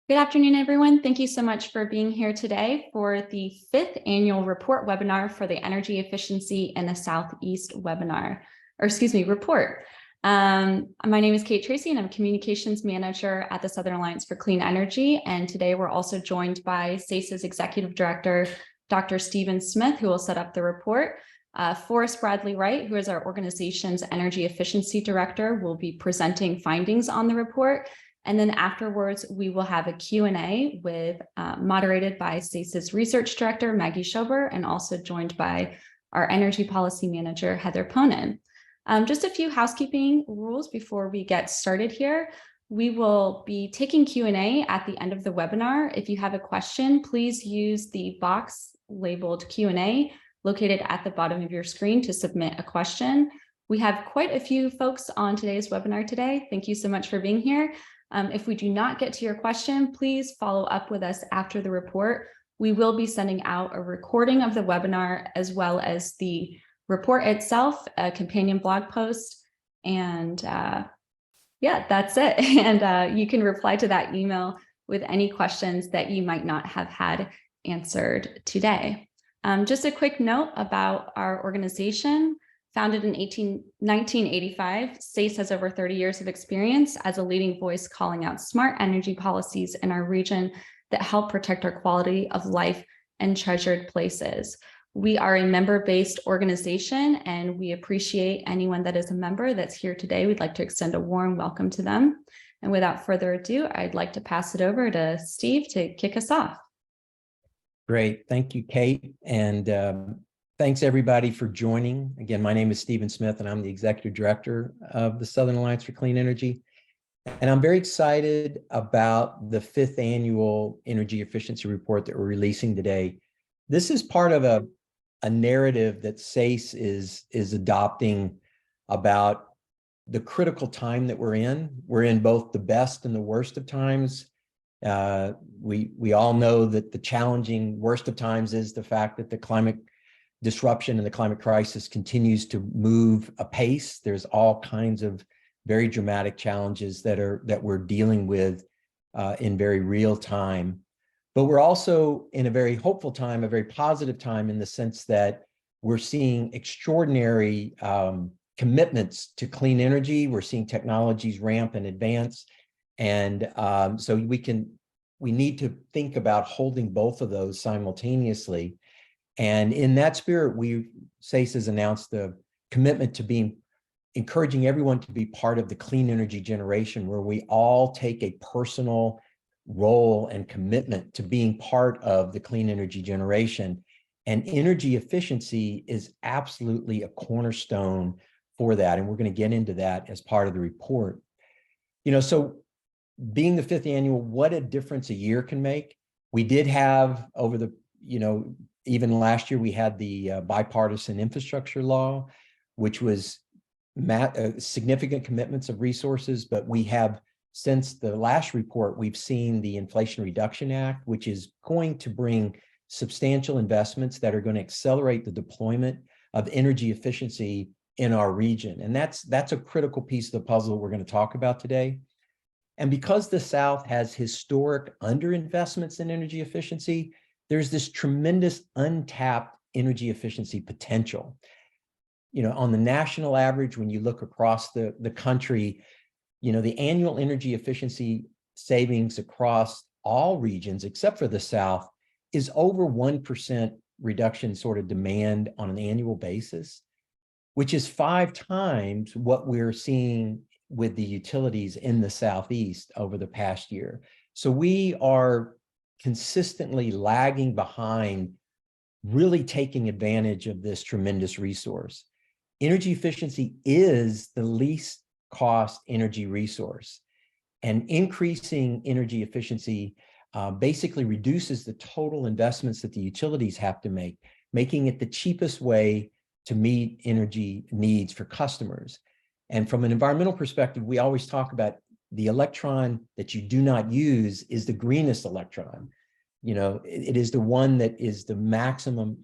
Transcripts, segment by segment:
Good afternoon, everyone. Thank you so much for being here today for the 5th annual report webinar for the Energy Efficiency in the Southeast report. My name is Kate Tracy, and I'm Communications Manager at the Southern Alliance for Clean Energy. And today we're also joined by SACE's Executive Director, Dr. Stephen Smith, who will set up the report. Forrest Bradley Wright, who is our organization's Energy Efficiency Director, will be presenting findings on the report. And then afterwards, we will have a Q&A with moderated by SACE's Research Director, Maggie Schober, and also joined by our Energy Policy Manager, Heather Ponin. Just a few housekeeping rules before we get started here. We will be taking Q&A at the end of the webinar. If you have a question, please use the box labeled Q&A located at the bottom of your screen to submit a question. We have quite a few folks on today's webinar today. Thank you so much for being here. If we do not get to your question, please follow up with us after the report. We will be sending out a recording of the webinar as well as the report itself, a companion blog post, and yeah, that's it. And you can reply to that email with any questions that you might not have had answered today. Just a quick note about our organization. Founded in 1985, SACE has over 30 years of experience as a leading voice calling out smart energy policies in our region that help protect our quality of life and treasured places. We are a member-based organization, and we appreciate anyone that is a member that's here today. We'd like to extend a warm welcome to them. And without further ado, I'd like to pass it over to Steve to kick us off. Great. Thank you, Kate. And thanks, everybody, for joining. Again, my name is Stephen Smith, and I'm the Executive Director of the Southern Alliance for Clean Energy. And I'm very excited about the 5th annual energy efficiency report that we're releasing today. This is part of a narrative that SACE is adopting about the critical time that we're in. We're in both the best and the worst of times. We all know that the challenging worst of times is the fact that the climate disruption and the climate crisis continues to move apace. There's all kinds of very dramatic challenges that we're dealing with in very real time. But we're also in a very hopeful time, a very positive time, in the sense that we're seeing extraordinary commitments to clean energy. We're seeing technologies ramp and advance. And so we need to think about holding both of those simultaneously. And in that spirit, SACE has announced the commitment to encouraging everyone to be part of the clean energy generation, where we all take a personal role and commitment to being part of the clean energy generation. And energy efficiency is absolutely a cornerstone for that. And we're going to get into that as part of the report. So being the 5th annual, what a difference a year can make. We did have over the, even last year, we had the Bipartisan Infrastructure Law, which was significant commitments of resources. But we have, since the last report, we've seen the Inflation Reduction Act, which is going to bring substantial investments that are going to accelerate the deployment of energy efficiency in our region. And that's a critical piece of the puzzle we're going to talk about today. And because the South has historic underinvestments in energy efficiency, there's this tremendous untapped energy efficiency potential. On the national average, when you look across the country, the annual energy efficiency savings across all regions, except for the South, is over 1% reduction sort of demand on an annual basis, which is 5 times what we're seeing with the utilities in the Southeast over the past year. So we are consistently lagging behind really taking advantage of this tremendous resource. Energy efficiency is the least cost energy resource, and increasing energy efficiency basically reduces the total investments that the utilities have to make, making it the cheapest way to meet energy needs for customers. And from an environmental perspective, we always talk about the electron that you do not use is the greenest electron. It is the one that is the maximum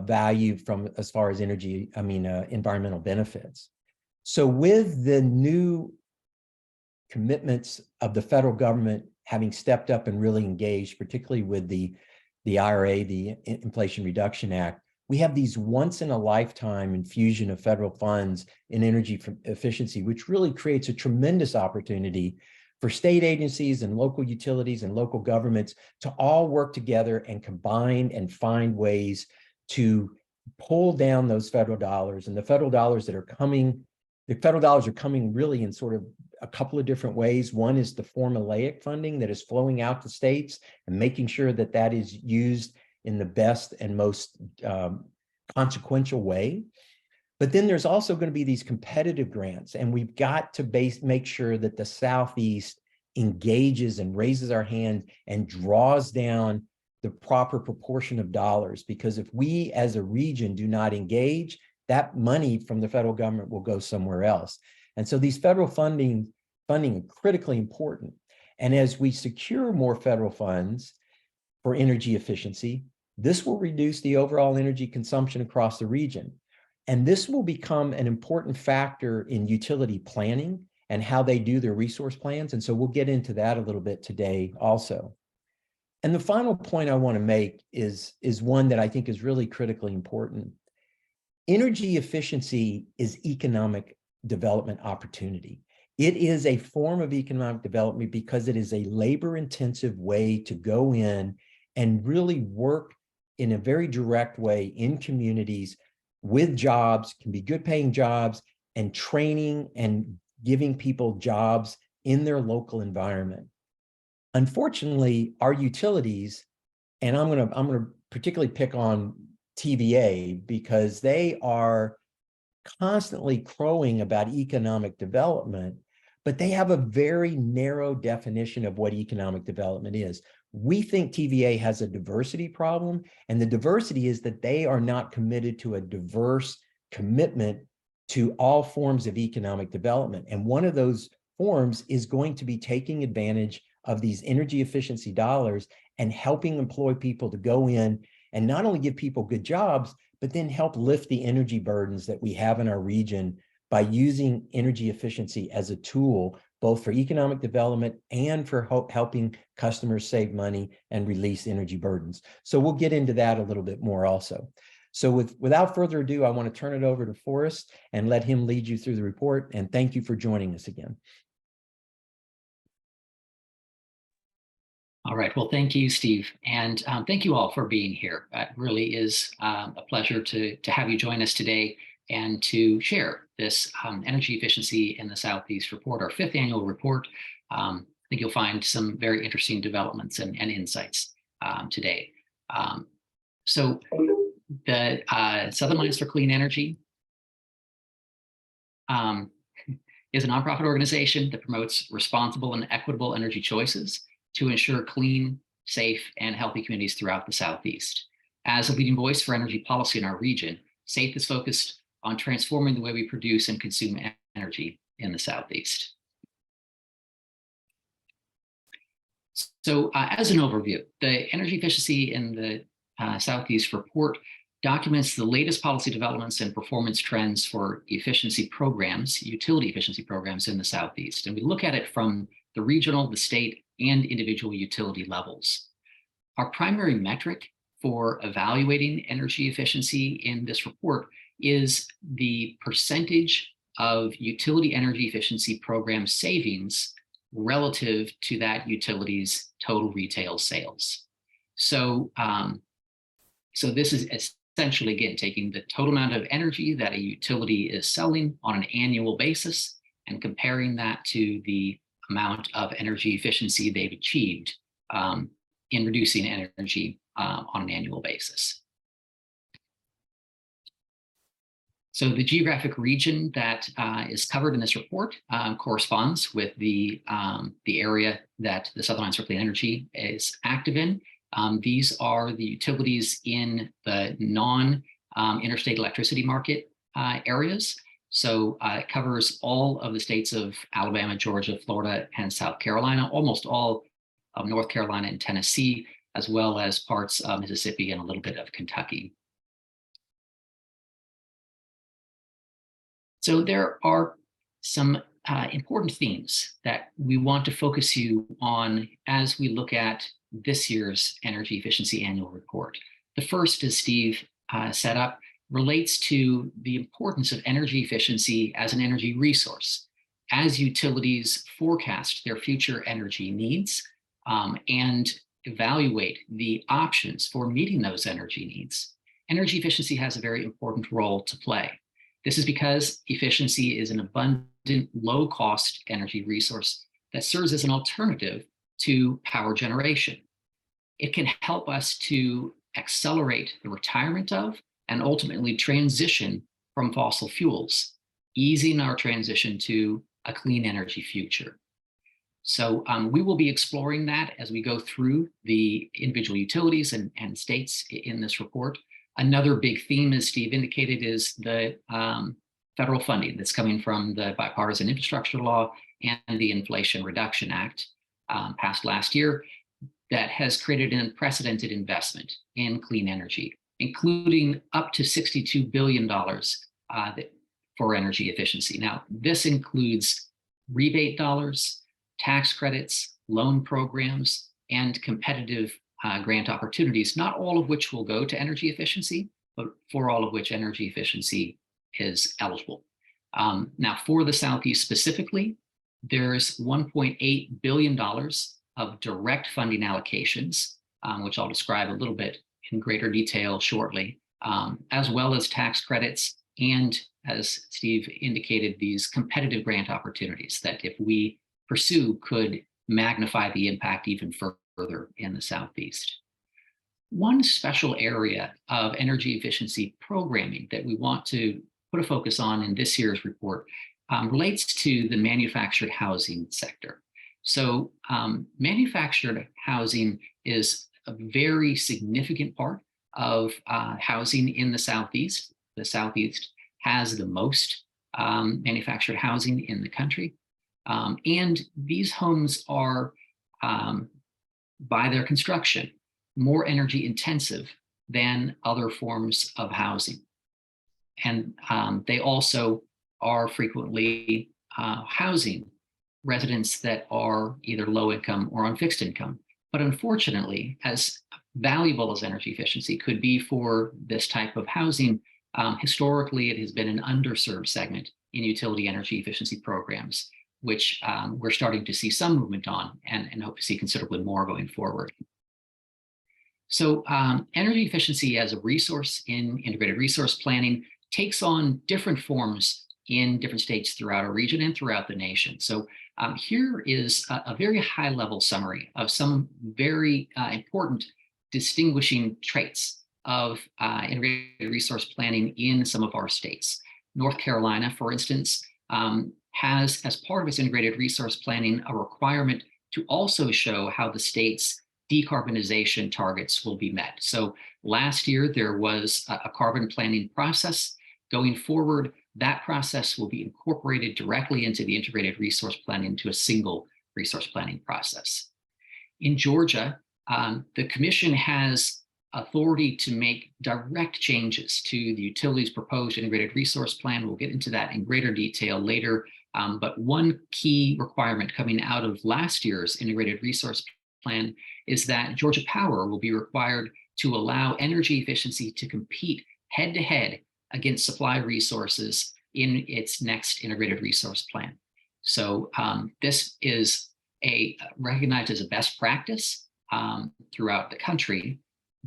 value from as far as environmental benefits. So with the new commitments of the federal government having stepped up and really engaged, particularly with the IRA, the Inflation Reduction Act, we have these once in a lifetime infusion of federal funds in energy efficiency, which really creates a tremendous opportunity for state agencies and local utilities and local governments to all work together and combine and find ways to pull down those federal dollars. And the federal dollars that are coming, really in sort of a couple of different ways. One is the formulaic funding that is flowing out to states and making sure that that is used in the best and most consequential way. But then there's also going to be these competitive grants, and we've got to make sure that the Southeast engages and raises our hand and draws down the proper proportion of dollars, because if we as a region do not engage, that money from the federal government will go somewhere else. And so these federal funding are critically important. And as we secure more federal funds for energy efficiency, this will reduce the overall energy consumption across the region. And this will become an important factor in utility planning and how they do their resource plans. And so we'll get into that a little bit today also. And the final point I want to make is one that I think is really critically important. Energy efficiency is economic development opportunity. It is a form of economic development because it is a labor-intensive way to go in and really work in a very direct way in communities with jobs, can be good paying jobs, and training and giving people jobs in their local environment. Unfortunately, our utilities, and I'm gonna particularly pick on TVA because they are constantly crowing about economic development, but they have a very narrow definition of what economic development is. We think TVA has a diversity problem, and the diversity is that they are not committed to a diverse commitment to all forms of economic development. And one of those forms is going to be taking advantage of these energy efficiency dollars and helping employ people to go in and not only give people good jobs, but then help lift the energy burdens that we have in our region by using energy efficiency as a tool, both for economic development and for helping customers save money and release energy burdens. So we'll get into that a little bit more also. So without further ado, I want to turn it over to Forrest and let him lead you through the report. And thank you for joining us again. All right. Well, thank you, Steve. And thank you all for being here. It really is a pleasure to have you join us today and to share this energy efficiency in the Southeast report, our 5th annual report. I think you'll find some very interesting developments and insights today. So the Southern Alliance for Clean Energy is a nonprofit organization that promotes responsible and equitable energy choices to ensure clean, safe, and healthy communities throughout the Southeast. As a leading voice for energy policy in our region, SACE is focused on transforming the way we produce and consume energy in the Southeast. So as an overview, the energy efficiency in the Southeast report documents the latest policy developments and performance trends for efficiency programs, utility efficiency programs in the Southeast. And we look at it from the regional, the state, and individual utility levels. Our primary metric for evaluating energy efficiency in this report is the percentage of utility energy efficiency program savings relative to that utility's total retail sales. So, so this is essentially, again, taking the total amount of energy that a utility is selling on an annual basis and comparing that to the amount of energy efficiency they've achieved in reducing energy on an annual basis. So the geographic region that is covered in this report corresponds with the area that the Southern Alliance for Clean Energy is active in. These are the utilities in the non-interstate electricity market areas. So it covers all of the states of Alabama, Georgia, Florida, and South Carolina, almost all of North Carolina and Tennessee, as well as parts of Mississippi and a little bit of Kentucky. So there are some important themes that we want to focus you on as we look at this year's Energy Efficiency Annual Report. The first, as Steve set up, relates to the importance of energy efficiency as an energy resource. As utilities forecast their future energy needs and evaluate the options for meeting those energy needs, energy efficiency has a very important role to play. This is because efficiency is an abundant, low-cost energy resource that serves as an alternative to power generation. It can help us to accelerate the retirement of and ultimately transition from fossil fuels, easing our transition to a clean energy future. So we will be exploring that as we go through the individual utilities and states in this report. Another big theme, as Steve indicated, is the federal funding that's coming from the Bipartisan Infrastructure Law and the Inflation Reduction Act passed last year that has created an unprecedented investment in clean energy, including up to $62 billion for energy efficiency. Now, this includes rebate dollars, tax credits, loan programs, and competitive grant opportunities, not all of which will go to energy efficiency, but for all of which energy efficiency is eligible. Now, for the Southeast specifically, there's $1.8 billion of direct funding allocations, which I'll describe a little bit in greater detail shortly, as well as tax credits and, as Steve indicated, these competitive grant opportunities that, if we pursue, could magnify the impact even further in the Southeast. One special area of energy efficiency programming that we want to put a focus on in this year's report relates to the manufactured housing sector. So manufactured housing is a very significant part of housing in the Southeast. The Southeast has the most manufactured housing in the country. And these homes are, by their construction, more energy intensive than other forms of housing. And they also are frequently housing residents that are either low income or on fixed income. But unfortunately, as valuable as energy efficiency could be for this type of housing, historically, it has been an underserved segment in utility energy efficiency programs, which we're starting to see some movement on and hope to see considerably more going forward. So energy efficiency as a resource in integrated resource planning takes on different forms in different states throughout our region and throughout the nation. So here is a very high level summary of some very important distinguishing traits of integrated resource planning in some of our states. North Carolina, for instance, has, as part of its integrated resource planning, a requirement to also show how the state's decarbonization targets will be met. So last year, there was a carbon planning process. Going forward, that process will be incorporated directly into the integrated resource plan into a single resource planning process. In Georgia, the Commission has authority to make direct changes to the utility's proposed integrated resource plan. We'll get into that in greater detail later. But one key requirement coming out of last year's integrated resource plan is that Georgia Power will be required to allow energy efficiency to compete head-to-head against supply resources in its next integrated resource plan. So this is recognized as a best practice throughout the country,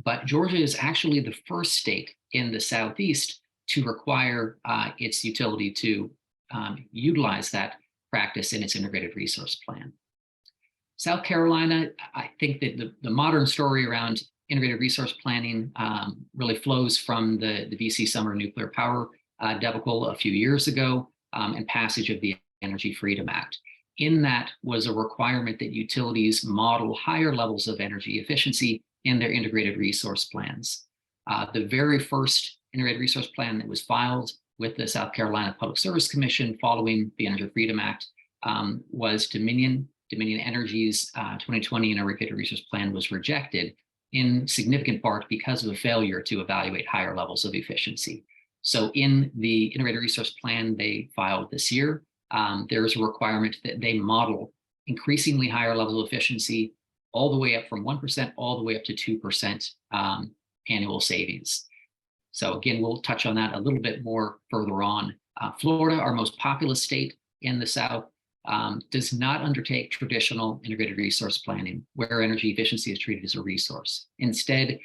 but Georgia is actually the first state in the Southeast to require its utility to utilize that practice in its integrated resource plan. South Carolina, I think that the modern story around integrated resource planning really flows from the BC Summer Nuclear Power debacle a few years ago and passage of the Energy Freedom Act. In that was a requirement that utilities model higher levels of energy efficiency in their integrated resource plans. The very first integrated resource plan that was filed with the South Carolina Public Service Commission following the Energy Freedom Act was Dominion. Dominion Energy's 2020 integrated resource plan was rejected in significant part because of a failure to evaluate higher levels of efficiency. So in the integrated resource plan they filed this year, there's a requirement that they model increasingly higher levels of efficiency, all the way up from 1% all the way up to 2% annual savings. So again, we'll touch on that a little bit more further on. Florida, our most populous state in the South, does not undertake traditional integrated resource planning, where energy efficiency is treated as a resource. Instead,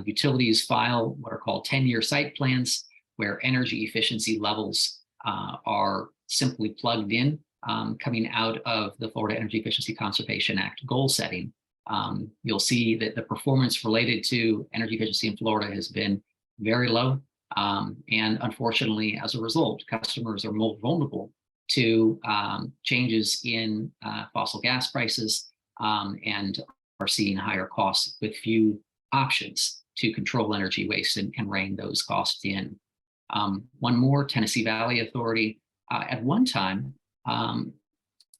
utilities file what are called 10-year site plans, where energy efficiency levels are simply plugged in, coming out of the Florida Energy Efficiency Conservation Act goal setting. You'll see that the performance related to energy efficiency in Florida has been very low. And unfortunately, as a result, customers are more vulnerable to changes in fossil gas prices and are seeing higher costs with few options to control energy waste and rein those costs in. One more, Tennessee Valley Authority, at one time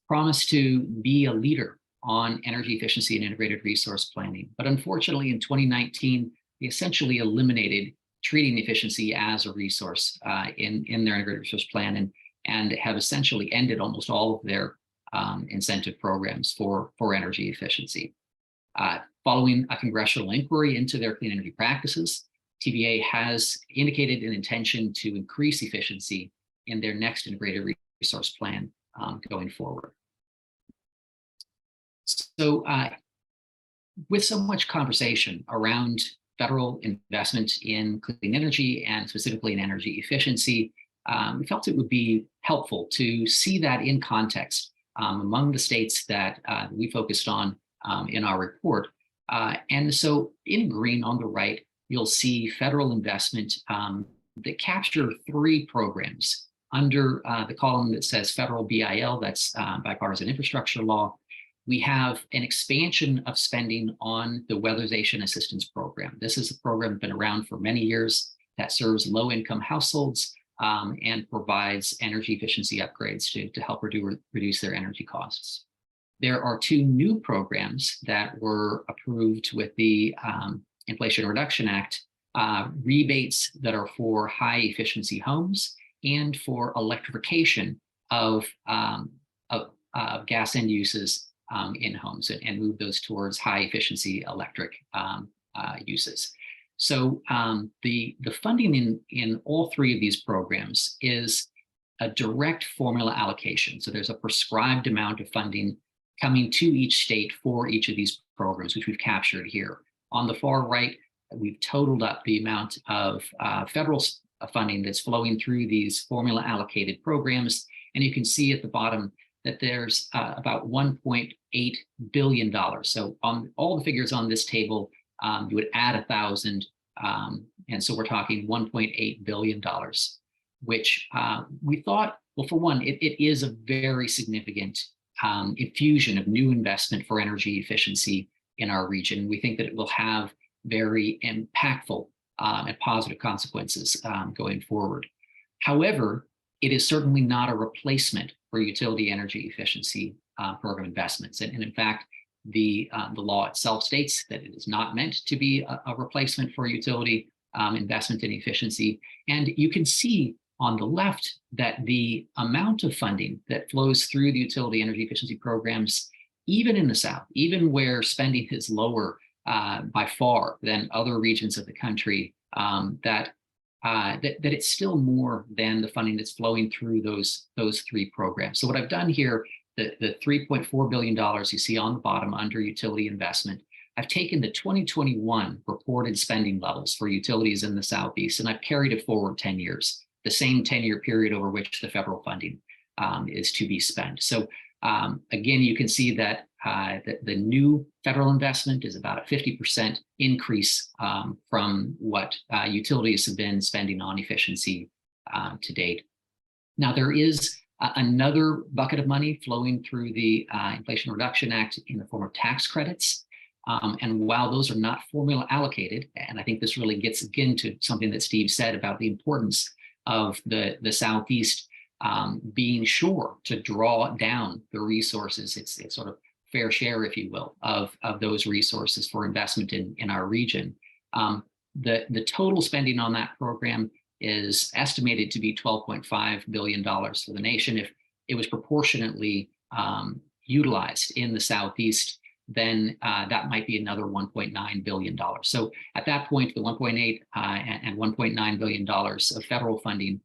promised to be a leader on energy efficiency and integrated resource planning. But unfortunately, in 2019, they essentially eliminated treating efficiency as a resource in their integrated resource plan, and have essentially ended almost all of their incentive programs for energy efficiency. Following a congressional inquiry into their clean energy practices, TVA has indicated an intention to increase efficiency in their next integrated resource plan going forward. So with so much conversation around federal investment in clean energy and specifically in energy efficiency, we felt it would be helpful to see that in context among the states that we focused on in our report. And so in green on the right, you'll see federal investment that capture 3 programs under the column that says federal BIL, that's Bipartisan Infrastructure Law. We have an expansion of spending on the Weatherization Assistance Program. This is a program that's been around for many years that serves low-income households and provides energy efficiency upgrades to help reduce their energy costs. There are 2 new programs that were approved with the Inflation Reduction Act, rebates that are for high efficiency homes and for electrification of gas end uses in homes and move those towards high efficiency electric uses. So the funding in all 3 of these programs is a direct formula allocation. So there's a prescribed amount of funding coming to each state for each of these programs, which we've captured here. On the far right, we've totaled up the amount of federal funding that's flowing through these formula allocated programs. And you can see at the bottom that there's about $1.8 billion. So on all the figures on this table, you would add 1,000. And so we're talking $1.8 billion, which we thought, well, for one, it is a very significant infusion of new investment for energy efficiency in our region. We think that it will have very impactful and positive consequences going forward. However, it is certainly not a replacement for utility energy efficiency program investments. And in fact, the law itself states that it is not meant to be a replacement for utility investment in efficiency. And you can see on the left that the amount of funding that flows through the utility energy efficiency programs, even in the South, even where spending is lower by far than other regions of the country, that it's still more than the funding that's flowing through those 3 programs. So what I've done here, the $3.4 billion you see on the bottom under utility investment, I've taken the 2021 reported spending levels for utilities in the Southeast, and I've carried it forward 10 years, the same 10-year period over which the federal funding is to be spent. So again, you can see that the new federal investment is about a 50% increase from what utilities have been spending on efficiency to date. Now, there is another bucket of money flowing through the Inflation Reduction Act in the form of tax credits. And while those are not formula allocated, and I think this really gets again to something that Steve said about the importance of the Southeast being sure to draw down the resources, it's sort of fair share, if you will, of those resources for investment in our region. The total spending on that program is estimated to be $12.5 billion for the nation. it was proportionately utilized in the Southeast, then that might be another $1.9 billion. So at that point, the 1.8 and $1.9 billion of federal funding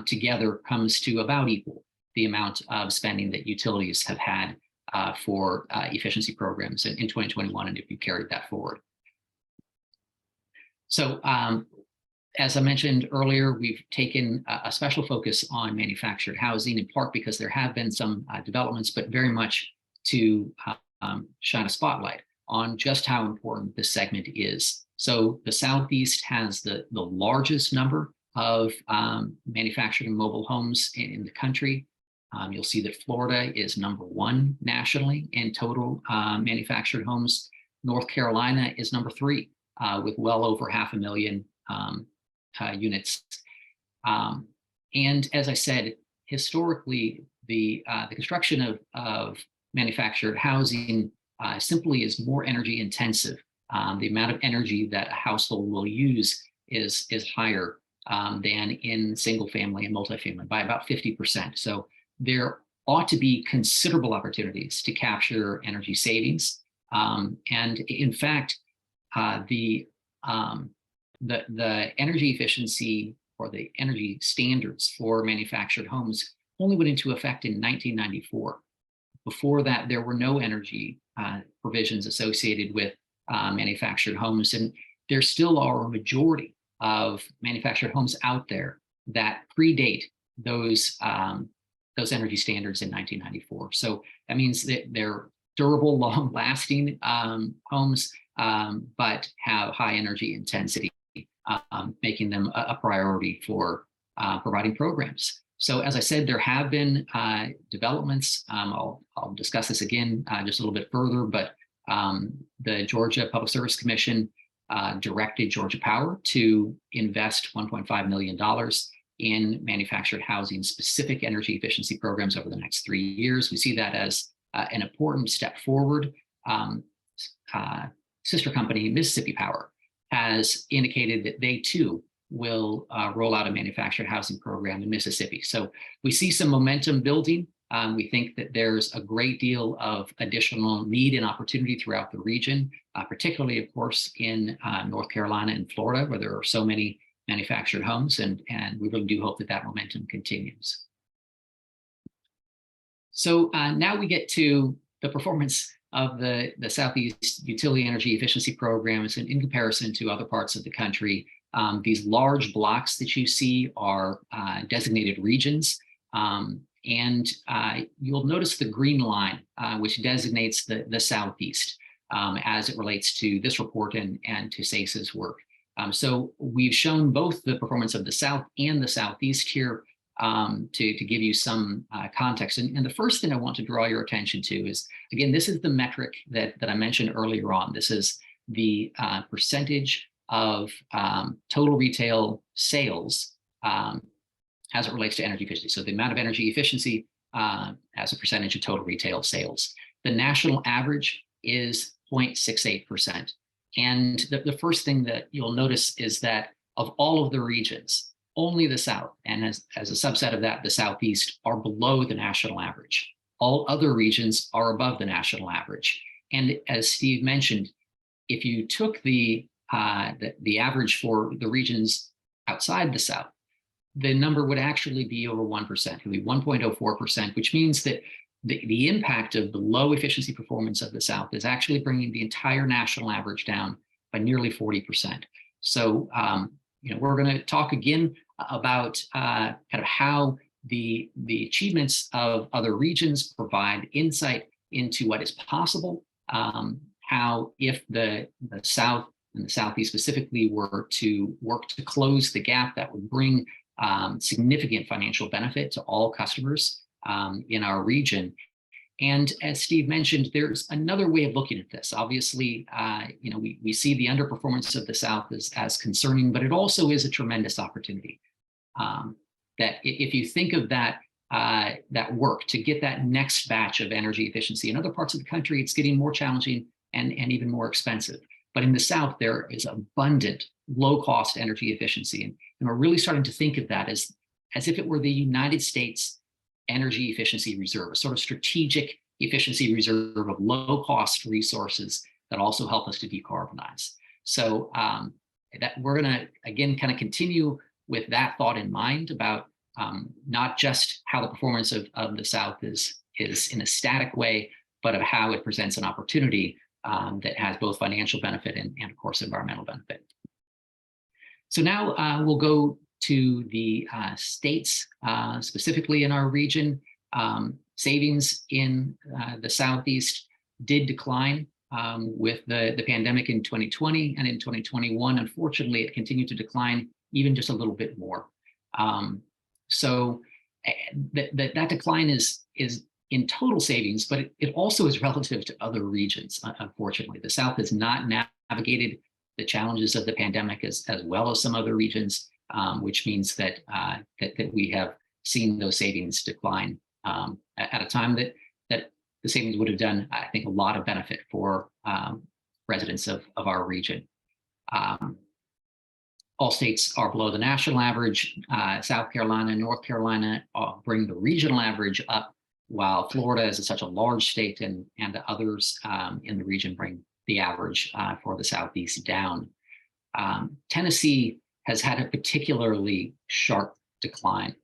together comes to about equal the amount of spending that utilities have had for efficiency programs in 2021, and if you carried that forward. So as I mentioned earlier, we've taken a special focus on manufactured housing, in part because there have been some developments, but very much to shine a spotlight on just how important this segment is. So the Southeast has the largest number of manufactured and mobile homes in the country. You'll see that Florida is #1 nationally in total manufactured homes. North Carolina is #3 with well over 500,000 units. And as I said, historically, the construction of manufactured housing simply is more energy intensive. The amount of energy that a household will use is higher than in single family and multifamily by about 50%. So there ought to be considerable opportunities to capture energy savings. And in fact, the energy efficiency or the energy standards for manufactured homes only went into effect in 1994. Before that, there were no energy provisions associated with manufactured homes, and there still are a majority of manufactured homes out there that predate those energy standards in 1994. So that means that they're durable, long-lasting homes, but have high energy intensity, making them a priority for providing programs. So as I said, there have been developments. I'll discuss this again just a little bit further, but the Georgia Public Service Commission directed Georgia Power to invest $1.5 million in manufactured housing specific energy efficiency programs over the next 3 years. We see that as an important step forward. Sister company, Mississippi Power, has indicated that they too will roll out a manufactured housing program in Mississippi. So we see some momentum building. We think that there's a great deal of additional need and opportunity throughout the region, particularly, of course, in North Carolina and Florida, where there are so many manufactured homes, and we really do hope that that momentum continues. So now we get to the performance of the Southeast utility energy efficiency programs in comparison to other parts of the country. These large blocks that you see are designated regions. And you'll notice the green line, which designates the Southeast as it relates to this report and to SACE's work. So we've shown both the performance of the South and the Southeast here to give you some context. And the first thing I want to draw your attention to is, again, this is the metric that I mentioned earlier on. This is the percentage of total retail sales as it relates to energy efficiency. So the amount of energy efficiency as a percentage of total retail sales. The national average is 0.68%. And the first thing that you'll notice is that of all of the regions, only the South, and as a subset of that, the Southeast, are below the national average. All other regions are above the national average. And as Steve mentioned, if you took the average for the regions outside the South, the number would actually be over 1%, it would be 1.04%, which means that the impact of the low efficiency performance of the South is actually bringing the entire national average down by nearly 40%. So, we're going to talk again about kind of how the achievements of other regions provide insight into what is possible, how if the South and the Southeast specifically were to work to close the gap, that would bring significant financial benefit to all customers in our region. And as Steve mentioned, there's another way of looking at this. Obviously, we see the underperformance of the South as concerning, but it also is a tremendous opportunity. That if you think of that work to get that next batch of energy efficiency in other parts of the country, it's getting more challenging and even more expensive. But in the South, there is abundant low-cost energy efficiency. And we're really starting to think of that as if it were the United States energy efficiency reserve, a sort of strategic efficiency reserve of low-cost resources that also help us to decarbonize. So that we're going to, again, kind of continue with that thought in mind about not just how the performance of the South is in a static way, but of how it presents an opportunity that has both financial benefit and of course, environmental benefit. So now we'll go to the states, specifically in our region. Savings in the Southeast did decline with the pandemic in 2020, and in 2021, unfortunately, it continued to decline even just a little bit more. So that decline is in total savings, but it also is relative to other regions. Unfortunately, the South has not navigated the challenges of the pandemic as well as some other regions, which means that we have seen those savings decline at a time that the savings would have done, I think, a lot of benefit for residents of our region. All states are below the national average. South Carolina and North Carolina bring the regional average up, while Florida is such a large state and others in the region bring the average for the Southeast down. Tennessee has had a particularly sharp decline.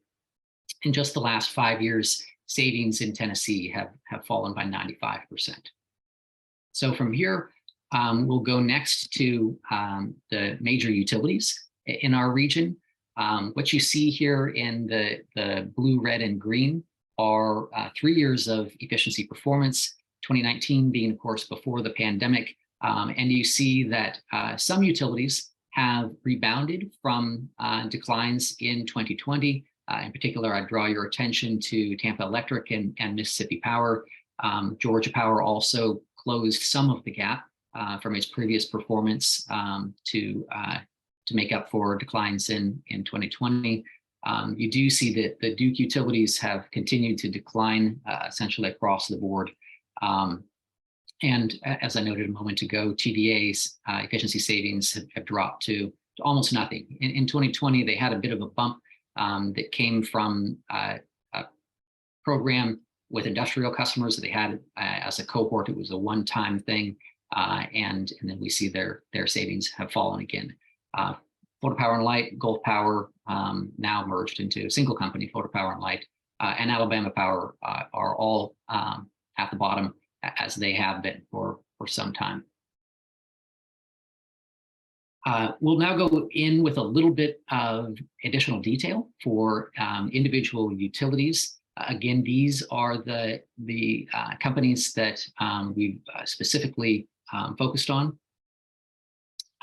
In just the last 5 years, savings in Tennessee have fallen by 95%. So from here, we'll go next to the major utilities in our region. What you see here in the blue, red, and green are 3 years of efficiency performance, 2019 being, of course, before the pandemic. And you see that some utilities have rebounded from declines in 2020. In particular, I draw your attention to Tampa Electric and Mississippi Power. Georgia Power also closed some of the gap from its previous performance to make up for declines in 2020. You do see that the Duke utilities have continued to decline essentially across the board. And as I noted a moment ago, TVA's efficiency savings have dropped to almost nothing. In 2020, they had a bit of a bump that came from a program with industrial customers that they had as a cohort. It was a one-time thing, and then we see their savings have fallen again. Florida Power and Light, Gulf Power, now merged into a single company, Florida Power and Light, and Alabama Power are all at the bottom, as they have been for some time. We'll now go in with a little bit of additional detail for individual utilities. Again, these are the companies that we've specifically focused on.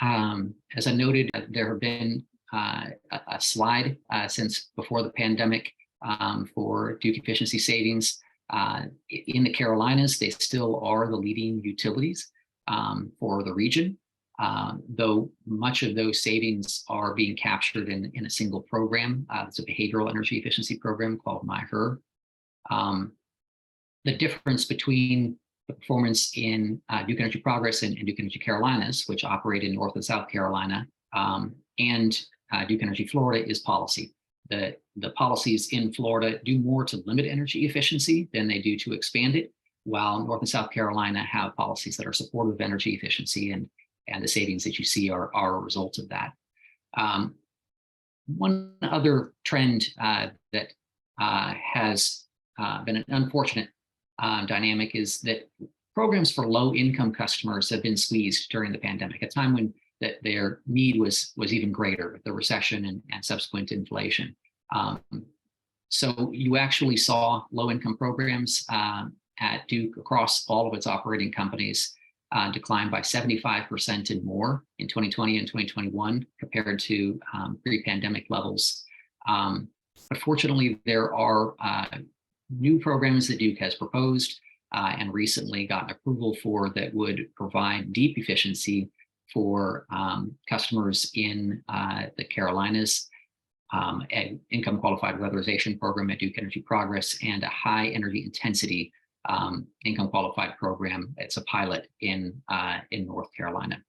As I noted, there have been a slide since before the pandemic for Duke efficiency savings. In the Carolinas, they still are the leading utilities for the region, though much of those savings are being captured in a single program. It's a behavioral energy efficiency program called MyHer. The difference between the performance in Duke Energy Progress and Duke Energy Carolinas, which operate in North and South Carolina, and Duke Energy Florida is policy. The policies in Florida do more to limit energy efficiency than they do to expand it, while North and South Carolina have policies that are supportive of energy efficiency, and the savings that you see are a result of that. One other trend that has been an unfortunate dynamic is that programs for low-income customers have been squeezed during the pandemic, a time when their need was even greater with the recession and subsequent inflation. So you actually saw low-income programs at Duke across all of its operating companies decline by 75% and more in 2020 and 2021 compared to pre-pandemic levels. But fortunately, there are new programs that Duke has proposed and recently gotten approval for that would provide deep efficiency for customers in the Carolinas, an income qualified weatherization program at Duke Energy Progress, and a high energy intensity income qualified program. It's a pilot in North Carolina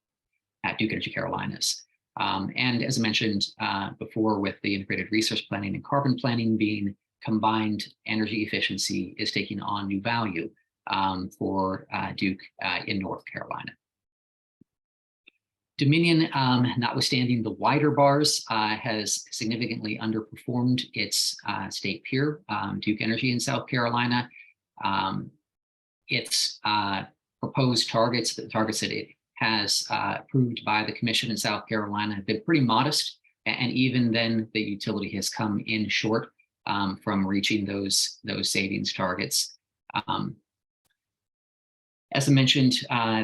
at Duke Energy Carolinas. And as I mentioned before, with the integrated resource planning and carbon planning being combined energy efficiency is taking on new value for Duke in North Carolina. Dominion, notwithstanding the wider bars, has significantly underperformed its state peer, Duke Energy in South Carolina. Its proposed targets, the targets that it has approved by the commission in South Carolina, have been pretty modest. And even then, the utility has come in short from reaching those savings targets. As I mentioned,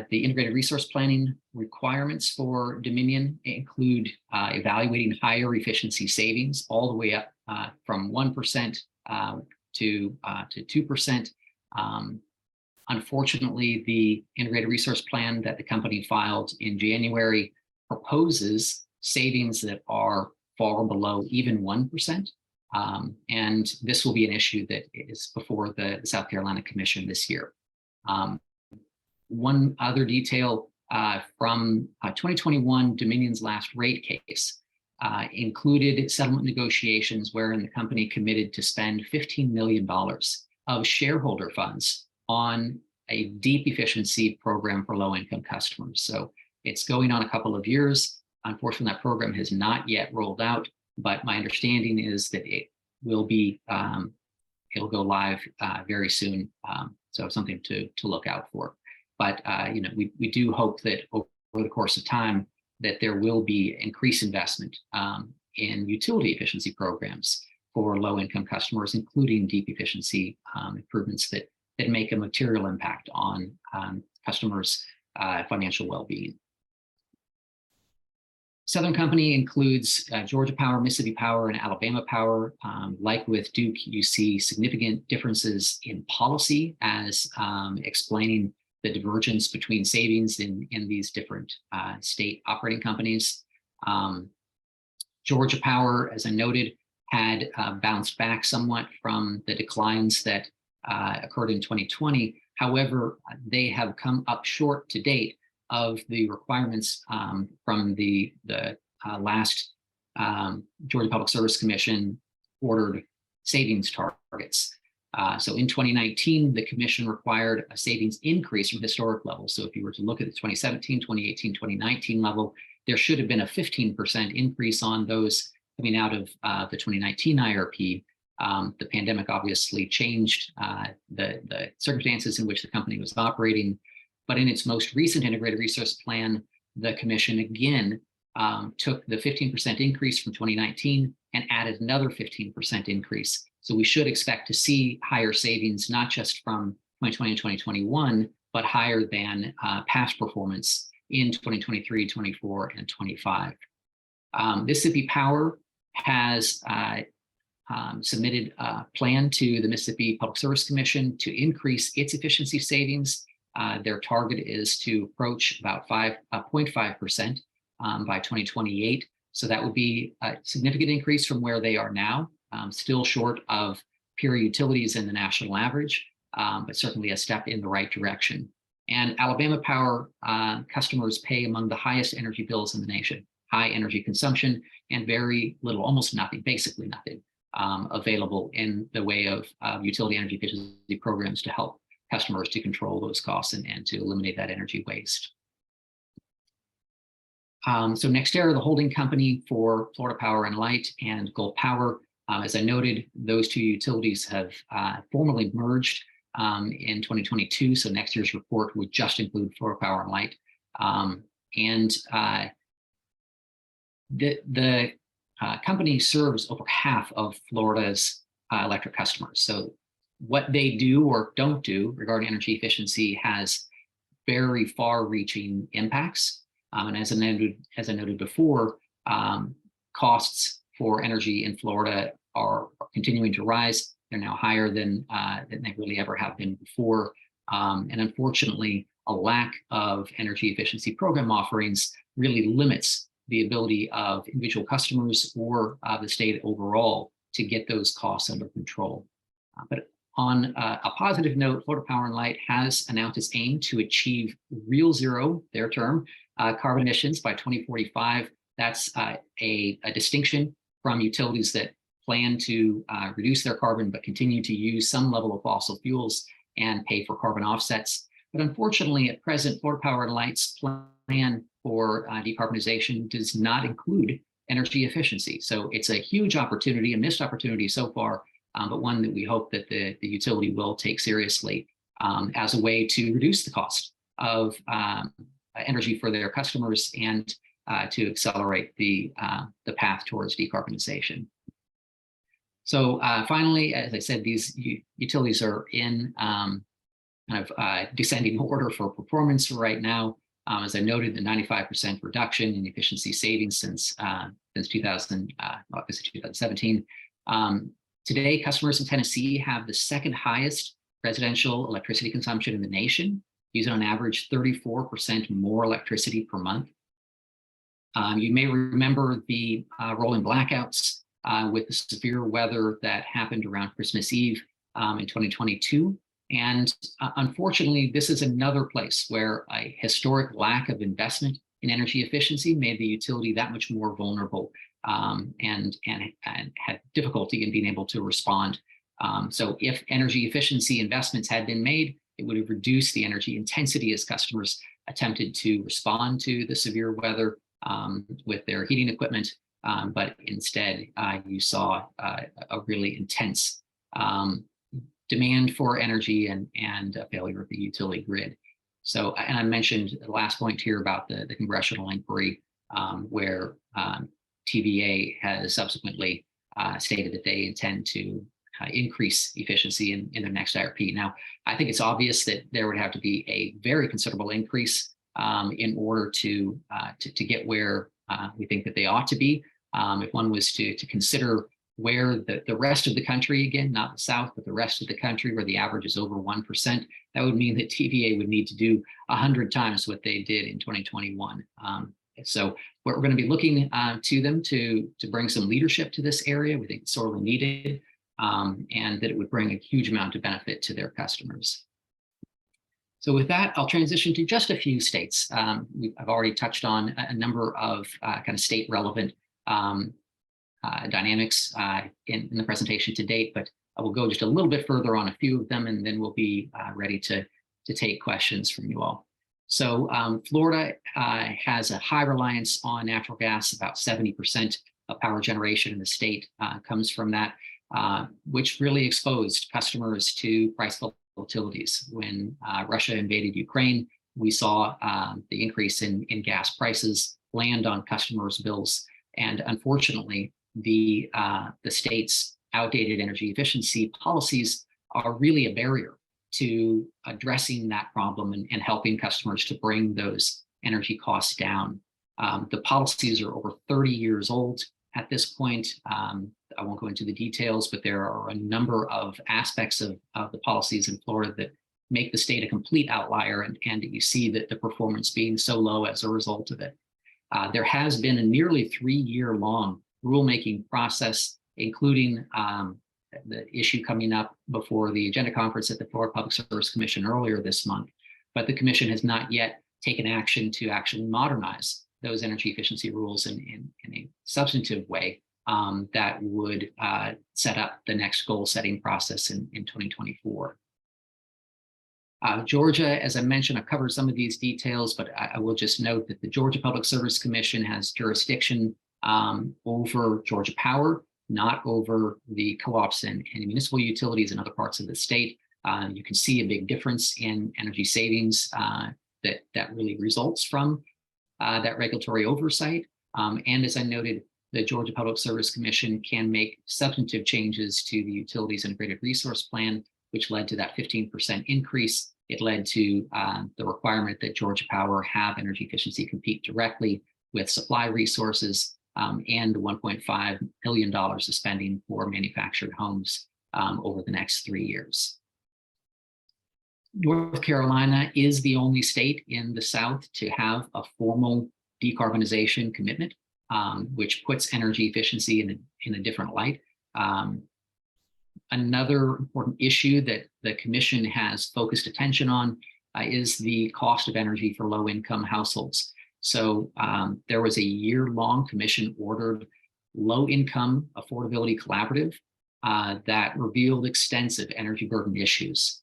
the integrated resource planning requirements for Dominion include evaluating higher efficiency savings all the way up from 1% to 2%. Unfortunately, the integrated resource plan that the company filed in January proposes savings that are far below even 1%. And this will be an issue that is before the South Carolina Commission this year. One other detail from 2021, Dominion's last rate case included settlement negotiations wherein the company committed to spend $15 million of shareholder funds on a deep efficiency program for low-income customers. So it's going on a couple of years. Unfortunately, that program has not yet rolled out, but my understanding is that it will be, it'll go live very soon. So something to look out for. But we do hope that over the course of time that there will be increased investment in utility efficiency programs for low-income customers, including deep efficiency improvements that make a material impact on customers' financial well-being. Southern Company includes Georgia Power, Mississippi Power, and Alabama Power. Like with Duke, you see significant differences in policy as explaining the divergence between savings in these different state operating companies. Georgia Power, as I noted, had bounced back somewhat from the declines that occurred in 2020. However, they have come up short to date of the requirements from the last Georgia Public Service Commission ordered savings targets. So in 2019, the commission required a savings increase from historic levels. So if you were to look at the 2017, 2018, 2019 level, there should have been a 15% increase on those coming out of the 2019 IRP. The pandemic obviously changed the circumstances in which the company was operating. But in its most recent integrated resource plan, the commission again took the 15% increase from 2019 and added another 15% increase. So we should expect to see higher savings, not just from 2020 and 2021, but higher than past performance in 2023, 24, and 25. Mississippi Power has submitted a plan to the Mississippi Public Service Commission to increase its efficiency savings. Their target is to approach about 0.5% by 2028. So that would be a significant increase from where they are now, still short of peer utilities in the national average, but certainly a step in the right direction. And Alabama Power customers pay among the highest energy bills in the nation, high energy consumption, and very little, almost nothing, basically nothing, available in the way of utility energy efficiency programs to help customers to control those costs and to eliminate that energy waste. So NextEra, the holding company for Florida Power and Light and Gulf Power, as I noted, those two utilities have formally merged in 2022. So next year's report would just include Florida Power and Light. The company serves over half of Florida's electric customers. So what they do or don't do regarding energy efficiency has very far-reaching impacts. And as I noted before, costs for energy in Florida are continuing to rise. They're now higher than they really ever have been before. And unfortunately, a lack of energy efficiency program offerings really limits the ability of individual customers or the state overall to get those costs under control. But on a positive note, Florida Power and Light has announced its aim to achieve real zero, their term, carbon emissions by 2045. That's a distinction from utilities that plan to reduce their carbon, but continue to use some level of fossil fuels and pay for carbon offsets. But unfortunately, at present, Florida Power and Light's plan for decarbonization does not include energy efficiency. So it's a huge opportunity, a missed opportunity so far, but one that we hope that the utility will take seriously as a way to reduce the cost of energy for their customers and to accelerate the path towards decarbonization. So finally, as I said, these utilities are in kind of descending order for performance right now. As I noted, the 95% reduction in efficiency savings since 2017. Today, customers in Tennessee have the second highest residential electricity consumption in the nation, using on average 34% more electricity per month. You may remember the rolling blackouts with the severe weather that happened around Christmas Eve in 2022. And unfortunately, this is another place where a historic lack of investment in energy efficiency made the utility that much more vulnerable and had difficulty in being able to respond. So if energy efficiency investments had been made, it would have reduced the energy intensity as customers attempted to respond to the severe weather with their heating equipment. But instead, you saw a really intense demand for energy and a failure of the utility grid. So, and I mentioned the last point here about the congressional inquiry where TVA has subsequently stated that they intend to increase efficiency in their next IRP. Now, I think it's obvious that there would have to be a very considerable increase in order to get where we think that they ought to be. If one was to consider where the rest of the country, again, not the South, but the rest of the country, where the average is over 1%, that would mean that TVA would need to do 100 times what they did in 2021. So we're going to be looking to them to bring some leadership to this area. We think it's sorely needed, and that it would bring a huge amount of benefit to their customers. So with that, I'll transition to just a few states. I've already touched on a number of kind of state relevant dynamics in the presentation to date, but I will go just a little bit further on a few of them, and then we'll be ready to take questions from you all. So Florida has a high reliance on natural gas. About 70% of power generation in the state comes from that, which really exposed customers to price volatilities. When Russia invaded Ukraine, we saw the increase in gas prices land on customers' bills. And unfortunately, the state's outdated energy efficiency policies are really a barrier to addressing that problem and helping customers to bring those energy costs down. The policies are over 30 years old at this point. I won't go into the details, but there are a number of aspects of the policies in Florida that make the state a complete outlier, and you see that the performance being so low as a result of it. There has been a nearly 3-year-long rulemaking process, including the issue coming up before the agenda conference at the Florida Public Service Commission earlier this month. But the commission has not yet taken action to actually modernize those energy efficiency rules in a substantive way that would set up the next goal setting process in 2024. Georgia, as I mentioned, I've covered some of these details, but I will just note that the Georgia Public Service Commission has jurisdiction over Georgia Power, not over the co-ops and municipal utilities in other parts of the state. You can see a big difference in energy savings that really results from that regulatory oversight. And as I noted, the Georgia Public Service Commission can make substantive changes to the Utilities Integrated Resource Plan, which led to that 15% increase. It led to the requirement that Georgia Power have energy efficiency compete directly with supply resources, and the $1.5 billion of spending for manufactured homes over the next 3 years. North Carolina is the only state in the South to have a formal decarbonization commitment, which puts energy efficiency in a different light. Another important issue that the commission has focused attention on is the cost of energy for low-income households. So there was a year-long commission-ordered low-income affordability collaborative that revealed extensive energy burden issues.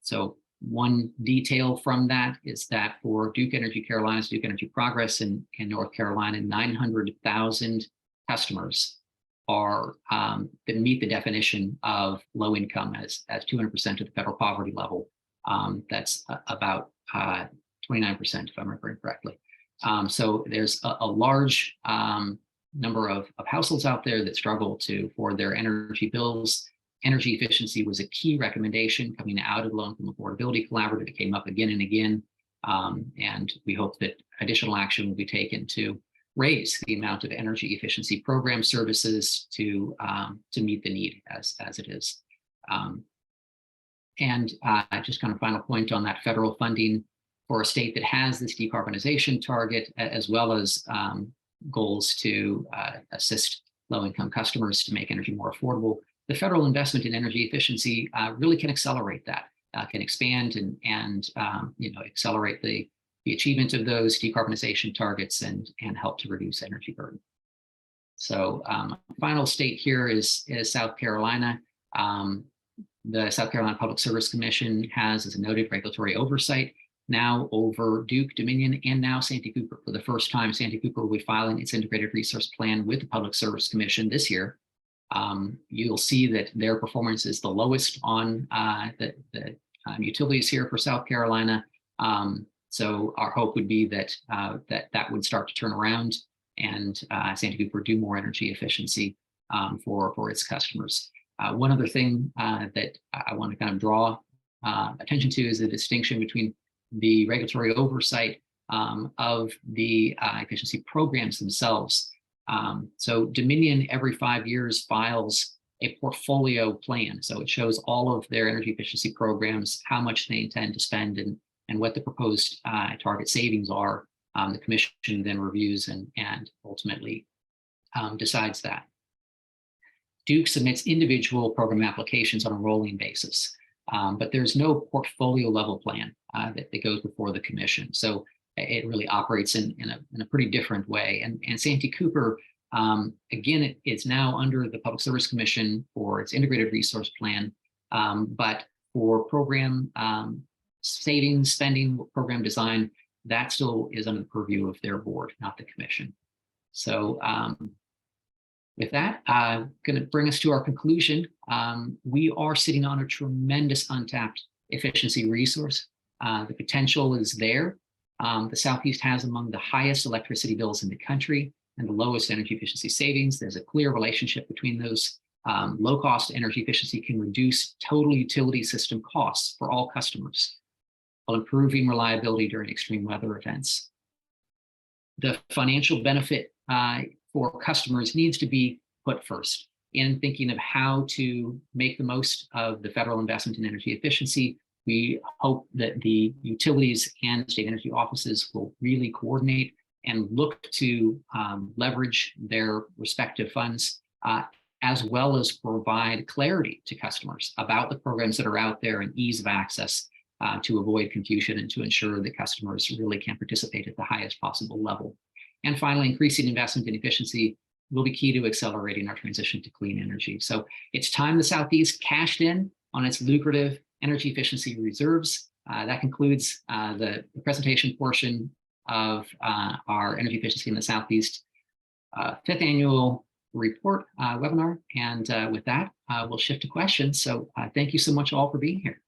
So one detail from that is that for Duke Energy Carolinas, Duke Energy Progress in North Carolina, 900,000 customers are that meet the definition of low income as 200% of the federal poverty level. That's about 29%, if I'm remembering correctly. So there's a large number of households out there that struggle to afford their energy bills. Energy efficiency was a key recommendation coming out of the Low-Income Affordability Collaborative. It came up again and again, and we hope that additional action will be taken to raise the amount of energy efficiency program services to meet the need as it is. And just kind of final point on that federal funding for a state that has this decarbonization target, as well as goals to assist low-income customers to make energy more affordable. The federal investment in energy efficiency really can accelerate that, can expand and accelerate the achievement of those decarbonization targets and help to reduce energy burden. So final state here is South Carolina. The South Carolina Public Service Commission has, as a noted, regulatory oversight now over Duke, Dominion, and now Santee Cooper. For the first time, Santee Cooper will be filing its integrated resource plan with the Public Service Commission this year. You'll see that their performance is the lowest on the utilities here for South Carolina. So our hope would be that that would start to turn around and Santee Cooper do more energy efficiency for its customers. One other thing that I want to kind of draw attention to is the distinction between the regulatory oversight of the efficiency programs themselves. So Dominion every 5 years files a portfolio plan. So it shows all of their energy efficiency programs, how much they intend to spend and what the proposed target savings are. The commission then reviews and ultimately decides that. Duke submits individual program applications on a rolling basis, but there's no portfolio level plan that goes before the commission. So it really operates in a pretty different way. And Santee Cooper, again, it's now under the Public Service Commission for its integrated resource plan, but for program savings, spending, program design, that still is under the purview of their board, not the commission. So with that, I'm going to bring us to our conclusion. We are sitting on a tremendous untapped efficiency resource. The potential is there. The Southeast has among the highest electricity bills in the country and the lowest energy efficiency savings. There's a clear relationship between those. Low-cost energy efficiency can reduce total utility system costs for all customers while improving reliability during extreme weather events. The financial benefit for customers needs to be put first in thinking of how to make the most of the federal investment in energy efficiency. We hope that the utilities and state energy offices will really coordinate and look to leverage their respective funds, as well as provide clarity to customers about the programs that are out there and ease of access to avoid confusion and to ensure that customers really can participate at the highest possible level. And finally, increasing investment in efficiency will be key to accelerating our transition to clean energy. So it's time the Southeast cashed in on its lucrative energy efficiency reserves. That concludes the presentation portion of our energy efficiency in the Southeast 5th annual report webinar. And with that, we'll shift to questions. So thank you so much all for being here.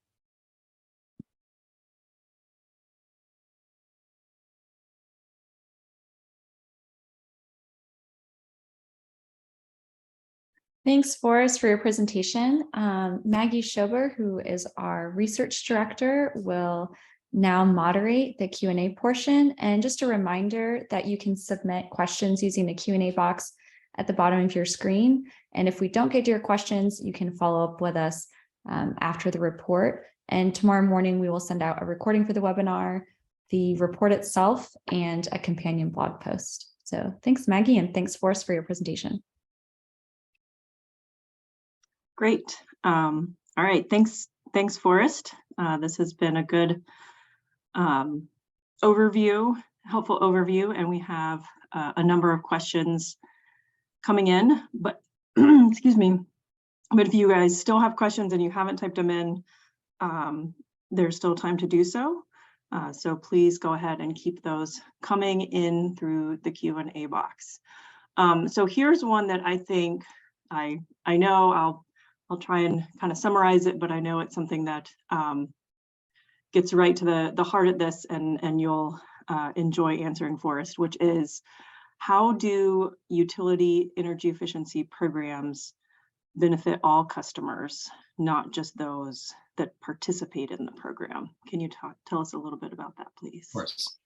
Thanks, Forrest, for your presentation. Maggie Schober, who is our research director, will now moderate the Q&A portion. And just a reminder that you can submit questions using the Q&A box at the bottom of your screen. And if we don't get to your questions, you can follow up with us after the report. And tomorrow morning, we will send out a recording for the webinar, the report itself, and a companion blog post. So thanks, Maggie, and thanks, Forrest, for your presentation. Great. All right. Thanks, Forrest. This has been a good overview, helpful overview, and we have a number of questions coming in, but excuse me. But if you guys still have questions and you haven't typed them in, there's still time to do so. So please go ahead and keep those coming in through the Q&A box. So here's one that I think I know I'll try and kind of summarize it, but I know it's something that gets right to the heart of this, and you'll enjoy answering, Forrest, which is, how do utility energy efficiency programs benefit all customers, not just those that participate in the program? Can you tell us a little bit about that, please? Of course.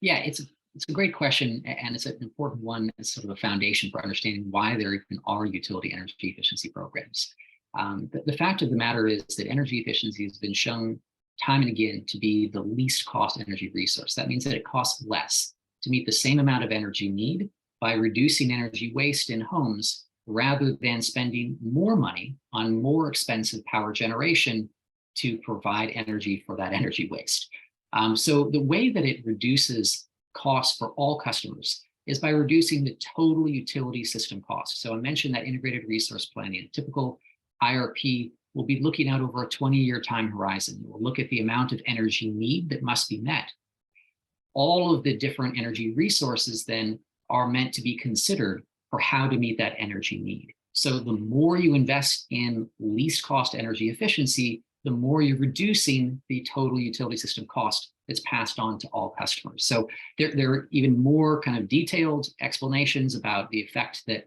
Yeah, it's a great question, and it's an important one. It's sort of a foundation for understanding why there even are utility energy efficiency programs. The fact of the matter is that energy efficiency has been shown time and again to be the least cost energy resource. That means that it costs less to meet the same amount of energy need by reducing energy waste in homes, rather than spending more money on more expensive power generation to provide energy for that energy waste. So the way that it reduces costs for all customers is by reducing the total utility system cost. So I mentioned that integrated resource planning. A typical IRP will be looking out over a 20-year time horizon. We'll look at the amount of energy need that must be met. All of the different energy resources then are meant to be considered for how to meet that energy need. So the more you invest in least cost energy efficiency, the more you're reducing the total utility system cost that's passed on to all customers. So there are even more kind of detailed explanations about the effect that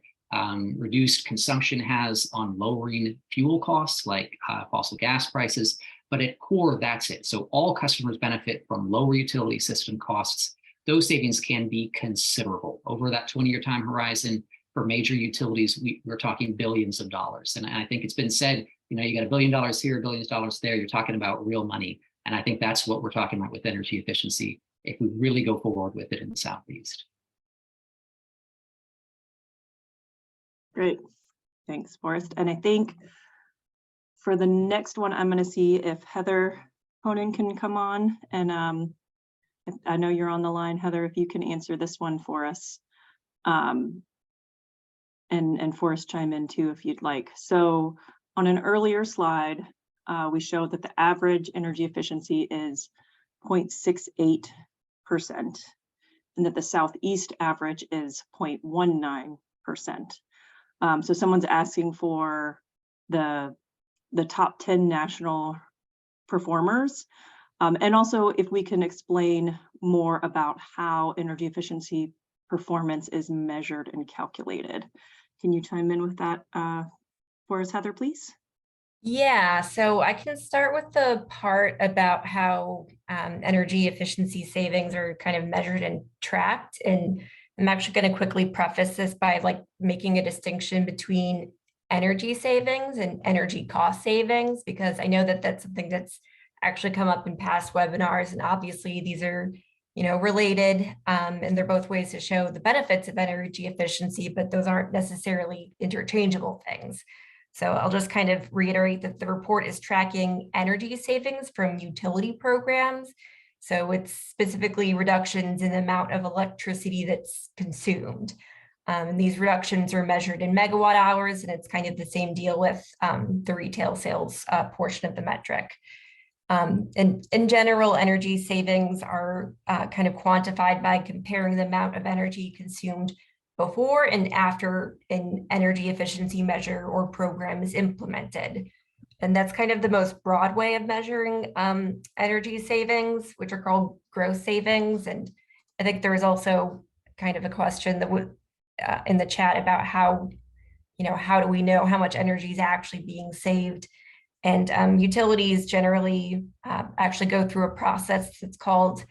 reduced consumption has on lowering fuel costs, like fossil gas prices. But at core, that's it. So all customers benefit from lower utility system costs. Those savings can be considerable. Over that 20-year time horizon, for major utilities, we're talking billions of dollars. And I think it's been said, you know, you got $1 billion here, $1 billion there, you're talking about real money. And I think that's what we're talking about with energy efficiency if we really go forward with it in the Southeast. Great, thanks, Forrest. And I think for the next one, I'm going to see if Heather Honan can come on. And I know you're on the line, Heather, if you can answer this one for us. And Forrest, chime in too if you'd like. So on an earlier slide, we showed that the average energy efficiency is 0.68%, and that the Southeast average is 0.19%. So someone's asking for the top 10 national performers, and also if we can explain more about how energy efficiency performance is measured and calculated. Can you chime in with that for us, Heather, please? Yeah, so I can start with the part about how energy efficiency savings are kind of measured and tracked. And I'm actually going to quickly preface this by making a distinction between energy savings and energy cost savings, because I know that that's something that's actually come up in past webinars. And obviously these are, related, and they're both ways to show the benefits of energy efficiency, but those aren't necessarily interchangeable things. So I'll just kind of reiterate that the report is tracking energy savings from utility programs. So it's specifically reductions in the amount of electricity that's consumed. And these reductions are measured in megawatt hours, and it's kind of the same deal with the retail sales portion of the metric. And in general, energy savings are kind of quantified by comparing the amount of energy consumed before and after an energy efficiency measure or program is implemented. And that's kind of the most broad way of measuring energy savings, which are called gross savings. And I think there was also kind of a question that would in the chat about how do we know how much energy is actually being saved? And utilities generally actually go through a process that's called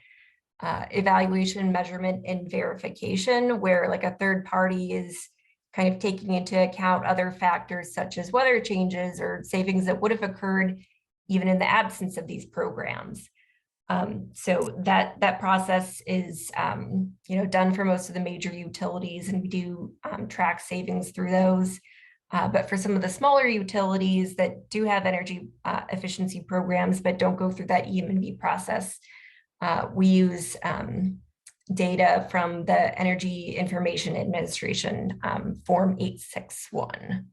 evaluation, measurement, and verification, where a third party is kind of taking into account other factors such as weather changes or savings that would have occurred even in the absence of these programs. So that process is done for most of the major utilities, and we do track savings through those. But for some of the smaller utilities that do have energy efficiency programs but don't go through that EM&V process, we use data from the Energy Information Administration Form 861.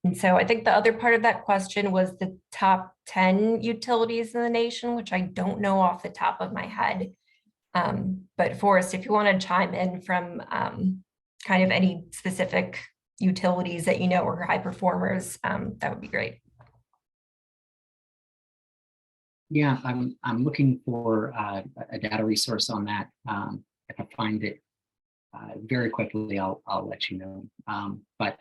And so I think the other part of that question was the top 10 utilities in the nation, which I don't know off the top of my head. But Forrest, if you want to chime in from kind of any specific utilities that you know are high performers, that would be great. Yeah, I'm looking for a data resource on that. If I find it very quickly, I'll let you know. But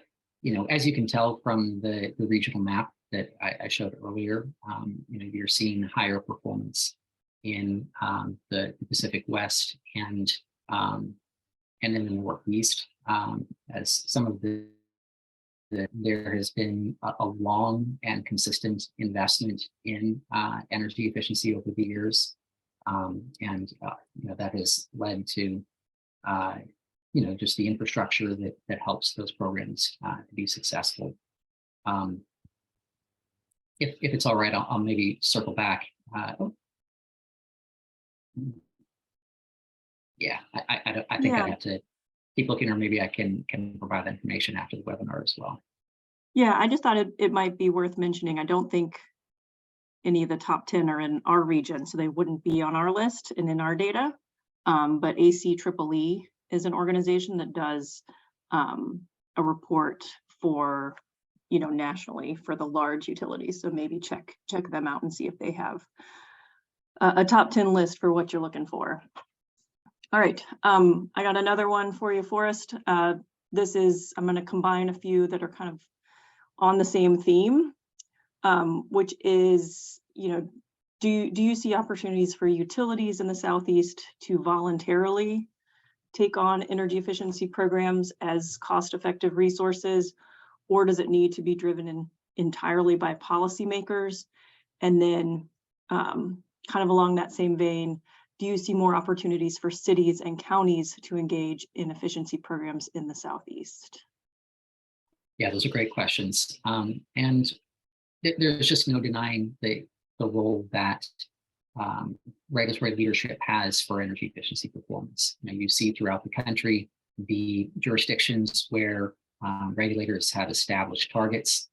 as you can tell from the regional map that I showed earlier, you're seeing higher performance in the Pacific West and in the Northeast, as some of there has been a long and consistent investment in energy efficiency over the years, and that has led to just the infrastructure that helps those programs to be successful. If it's all right, I'll maybe circle back. Yeah, I think I have to keep looking, or maybe I can provide that information after the webinar as well. Yeah, I just thought it might be worth mentioning. I don't think any of the top 10 are in our region, so they wouldn't be on our list and in our data. But ACEEE is an organization that does a report for, nationally for the large utilities. So maybe check them out and see if they have a top 10 list for what you're looking for. All right, I got another one for you, Forrest. I'm going to combine a few that are kind of on the same theme, which is, do you see opportunities for utilities in the Southeast to voluntarily take on energy efficiency programs as cost-effective resources, or does it need to be driven entirely by policymakers? And then kind of along that same vein, do you see more opportunities for cities and counties to engage in efficiency programs in the Southeast? Yeah, those are great questions. And there's just no denying the role that regulatory leadership has for energy efficiency performance. You see throughout the country, the jurisdictions where regulators have established targets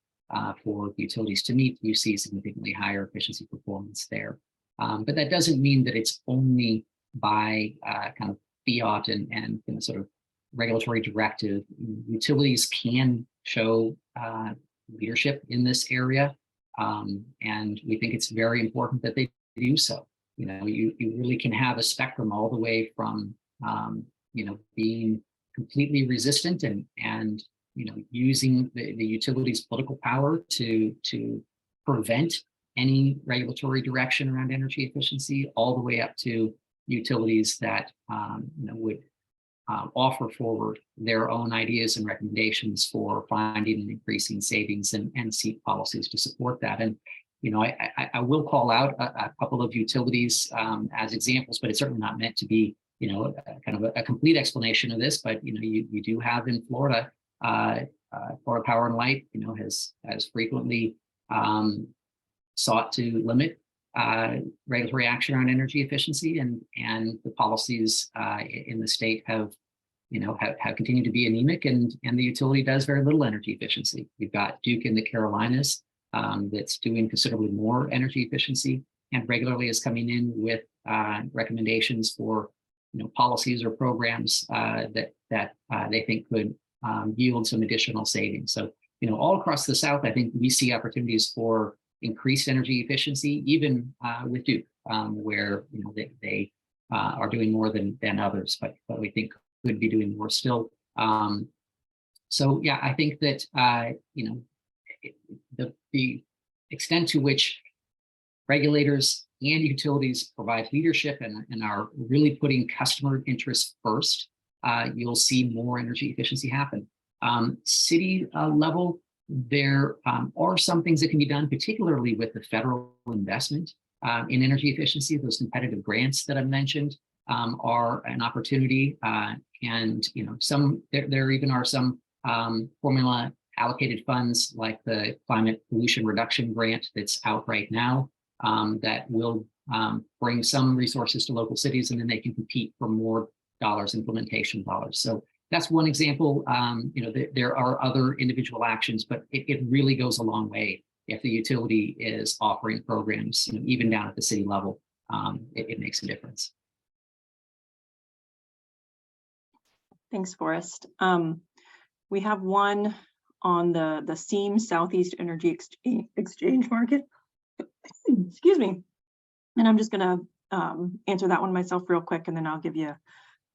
for utilities to meet, you see significantly higher efficiency performance there. But that doesn't mean that it's only by kind of fiat and sort of regulatory directive. Utilities can show leadership in this area, and we think it's very important that they do so. You really can have a spectrum all the way from being completely resistant and using the utilities' political power to prevent any regulatory direction around energy efficiency, all the way up to utilities that would offer forward their own ideas and recommendations for finding and increasing savings and seek policies to support that. And I will call out a couple of utilities as examples, but it's certainly not meant to be kind of a complete explanation of this. But you do have in Florida, Florida Power and Light has frequently sought to limit regulatory action on energy efficiency, and the policies in the state have continued to be anemic, and the utility does very little energy efficiency. We've got Duke in the Carolinas that's doing considerably more energy efficiency and regularly is coming in with recommendations for policies or programs that they think could yield some additional savings. So all across the South, I think we see opportunities for increased energy efficiency, even with Duke, where they are doing more than others, but we think could be doing more still. So yeah, I think that the extent to which regulators and utilities provide leadership and are really putting customer interests first, you'll see more energy efficiency happen. City level, there are some things that can be done, particularly with the federal investment in energy efficiency. Those competitive grants that I mentioned are an opportunity, and there even are some formula allocated funds like the Climate Pollution Reduction Grant that's out right now that will bring some resources to local cities, and then they can compete for more dollars, implementation dollars. So that's one example. There are other individual actions, but it really goes a long way if the utility is offering programs, even down at the city level. It makes a difference. Thanks, Forrest. We have one on the SEAM Southeast Energy Exchange Market. Excuse me. And I'm just going to answer that one myself real quick, and then I'll give you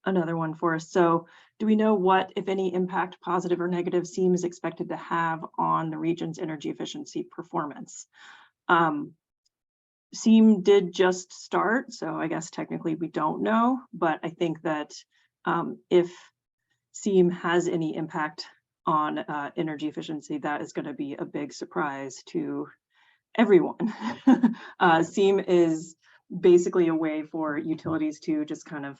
another one for us. So do we know what, if any, impact, positive or negative, SEAM is expected to have on the region's energy efficiency performance? SEAM did just start, so I guess technically we don't know, but I think that if SEAM has any impact on energy efficiency, that is going to be a big surprise to everyone. SEAM is basically a way for utilities to just kind of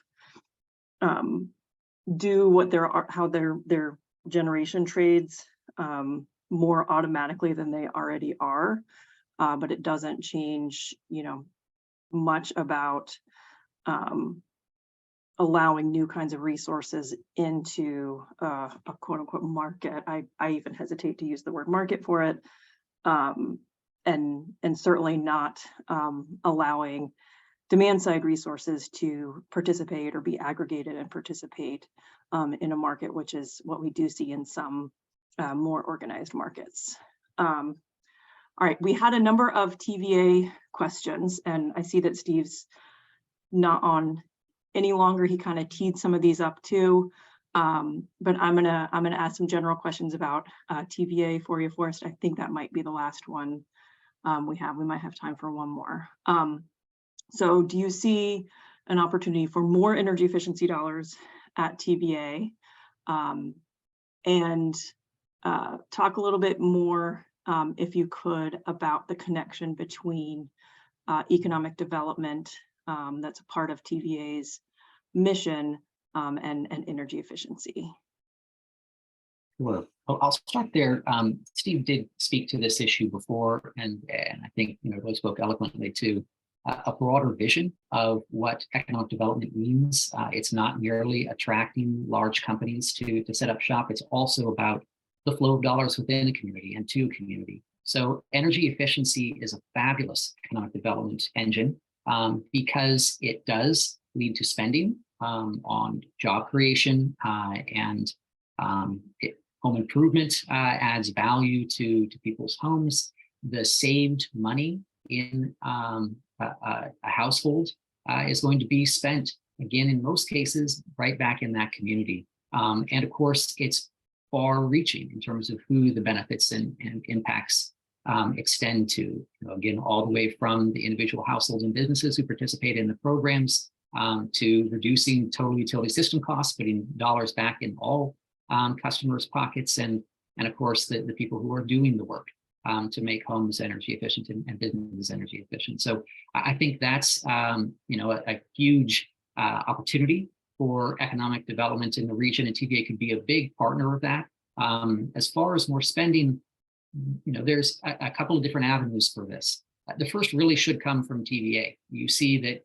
do what how their generation trades more automatically than they already are, but it doesn't change, much about allowing new kinds of resources into a quote unquote market. I even hesitate to use the word market for it, and certainly not allowing demand side resources to participate or be aggregated and participate in a market, which is what we do see in some more organized markets. All right, we had a number of TVA questions, and I see that Steve's not on any longer. He kind of teed some of these up too, but I'm gonna ask some general questions about TVA for you, Forrest. I think that might be the last one we have. We might have time for one more. So do you see an opportunity for more energy efficiency dollars at TVA? And talk a little bit more, if you could, about the connection between economic development, that's a part of TVA's mission, and energy efficiency. Well, I'll start there. Steve did speak to this issue before, and I think really spoke eloquently to a broader vision of what economic development means. It's not merely attracting large companies to set up shop. It's also about the flow of dollars within a community and to a community. So energy efficiency is a fabulous economic development engine because it does lead to spending on job creation and home improvement adds value to people's homes. The saved money in a household is going to be spent, again, in most cases, right back in that community. And of course, it's far-reaching in terms of who the benefits and impacts extend to. Again, all the way from the individual households and businesses who participate in the programs to reducing total utility system costs, putting dollars back in all customers' pockets, and of course, the people who are doing the work to make homes energy efficient and businesses energy efficient. So I think that's a huge opportunity for economic development in the region, and TVA could be a big partner of that. As far as more spending, there's a couple of different avenues for this. The first really should come from TVA. You see that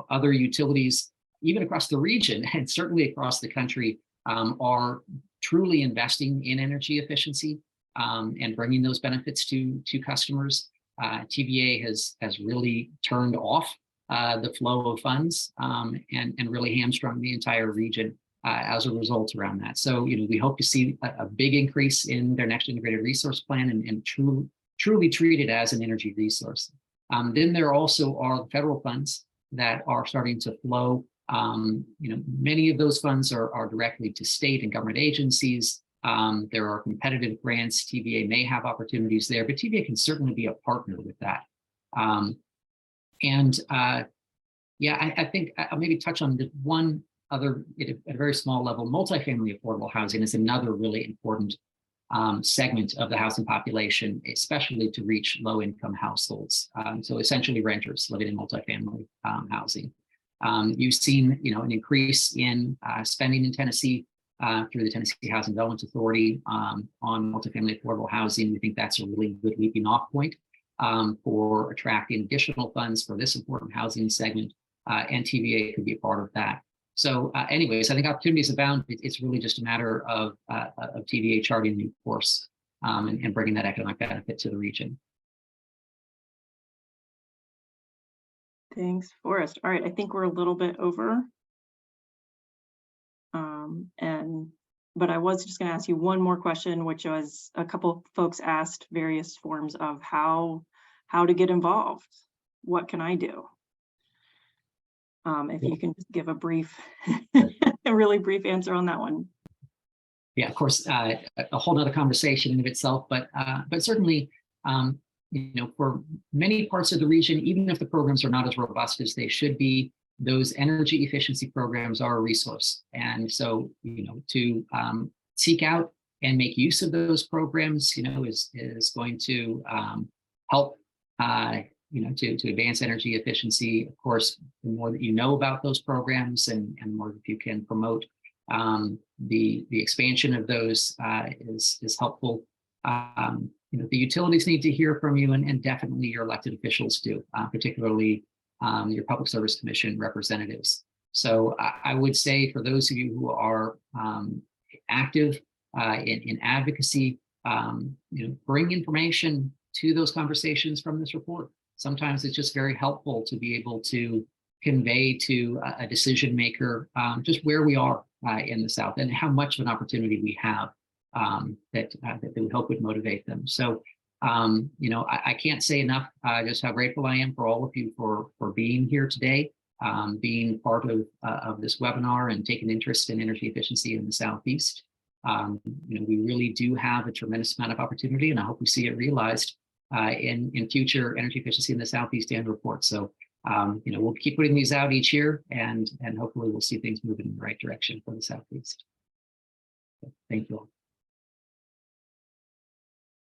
other utilities, even across the region and certainly across the country, are truly investing in energy efficiency and bringing those benefits to customers. TVA has really turned off the flow of funds and really hamstrung the entire region as a result around that. So we hope to see a big increase in their next integrated resource plan and truly treat it as an energy resource. Then there also are federal funds that are starting to flow. Many of those funds are directly to state and government agencies. There are competitive grants. TVA may have opportunities there, but TVA can certainly be a partner with that. I think I'll maybe touch on the one other, at a very small level. Multifamily affordable housing is another really important segment of the housing population, especially to reach low-income households. So essentially renters living in multifamily housing. You've seen, an increase in spending in Tennessee through the Tennessee Housing Development Authority on multifamily affordable housing. We think that's a really good leaping off point. for attracting additional funds for this important housing segment, and TVA could be a part of that. So anyways, I think opportunities abound. It's really just a matter of TVA charting a new course and bringing that economic benefit to the region. Thanks, Forrest. All right, I think we're a little bit over. But I was just going to ask you one more question, which was a couple of folks asked various forms of how to get involved. What can I do? If you can just give a brief, a really brief answer on that one. Yeah, of course, a whole nother conversation in of itself, but certainly, you know, for many parts of the region, even if the programs are not as robust as they should be, those energy efficiency programs are a resource. And so, you know, to seek out and make use of those programs, you know, is going to help, you know, to advance energy efficiency. Of course, the more that you know about those programs and the more that you can promote the expansion of those is helpful. You know, the utilities need to hear from you, and definitely your elected officials do, particularly your Public Service Commission representatives. So I would say for those of you who are active in advocacy, you know, bring information to those conversations from this report. Sometimes it's just very helpful to be able to convey to a decision maker just where we are in the South and how much of an opportunity we have that they would hope would motivate them. So, you know, I can't say enough just how grateful I am for all of you for being here today, being part of this webinar and taking interest in energy efficiency in the Southeast. You know, we really do have a tremendous amount of opportunity, and I hope we see it realized in future energy efficiency in the Southeast annual report. So, you know, we'll keep putting these out each year, and hopefully we'll see things moving in the right direction for the Southeast. So, thank you all.